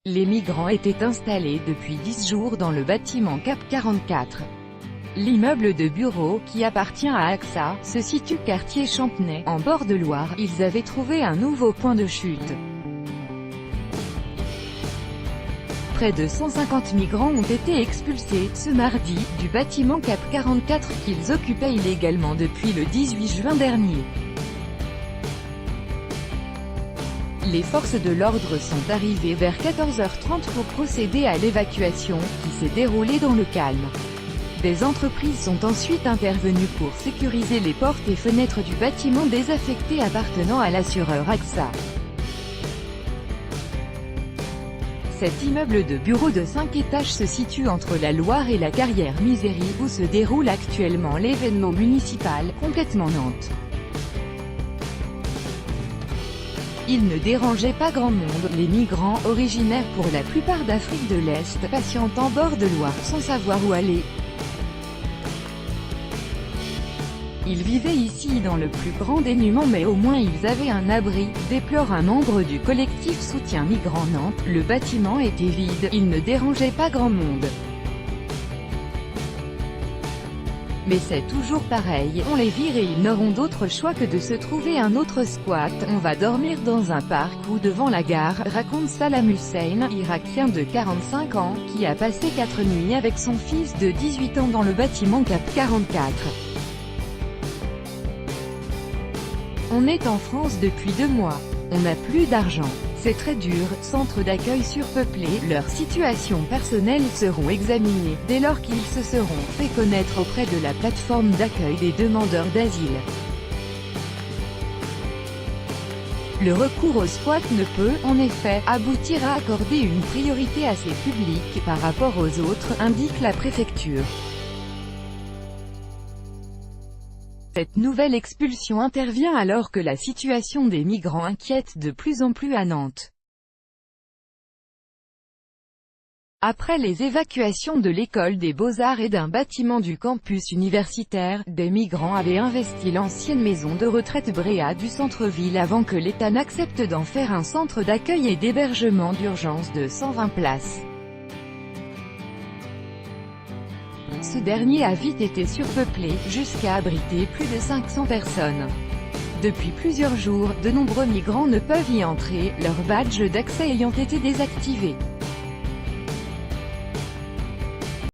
Les migrants étaient installés depuis 10 jours dans le bâtiment Cap 44. L'immeuble de bureaux, qui appartient à AXA, se situe quartier Champenay, en bord de Loire. Ils avaient trouvé un nouveau point de chute. Près de 150 migrants ont été expulsés, ce mardi, du bâtiment Cap 44 qu'ils occupaient illégalement depuis le 18 juin dernier. Les forces de l'ordre sont arrivées vers 14h30 pour procéder à l'évacuation, qui s'est déroulée dans le calme. Des entreprises sont ensuite intervenues pour sécuriser les portes et fenêtres du bâtiment désaffecté appartenant à l'assureur AXA. Cet immeuble de bureaux de 5 étages se situe entre la Loire et la carrière Misery, où se déroule actuellement l'événement municipal, Complètement Nantes. Il ne dérangeait pas grand monde, les migrants, originaires pour la plupart d'Afrique de l'Est, patientent en bord de Loire, sans savoir où aller. Ils vivaient ici dans le plus grand dénuement mais au moins ils avaient un abri, déplore un membre du collectif Soutien Migrants Nantes. Le bâtiment était vide, il ne dérangeait pas grand monde. Mais c'est toujours pareil, on les vire et ils n'auront d'autre choix que de se trouver un autre squat. On va dormir dans un parc ou devant la gare, raconte Salam Hussein, irakien de 45 ans, qui a passé 4 nuits avec son fils de 18 ans dans le bâtiment Cap 44. On est en France depuis 2 mois. On n'a plus d'argent. C'est très dur, centre d'accueil surpeuplé, leurs situations personnelles seront examinées, dès lors qu'ils se seront fait connaître auprès de la plateforme d'accueil des demandeurs d'asile. Le recours au squat ne peut, en effet, aboutir à accorder une priorité à ces publics par rapport aux autres, indique la préfecture. Cette nouvelle expulsion intervient alors que la situation des migrants inquiète de plus en plus à Nantes. Après les évacuations de l'école des Beaux-Arts et d'un bâtiment du campus universitaire, des migrants avaient investi l'ancienne maison de retraite Bréa du centre-ville avant que l'État n'accepte d'en faire un centre d'accueil et d'hébergement d'urgence de 120 places. Ce dernier a vite été surpeuplé, jusqu'à abriter plus de 500 personnes. Depuis plusieurs jours, de nombreux migrants ne peuvent y entrer, leurs badges d'accès ayant été désactivés.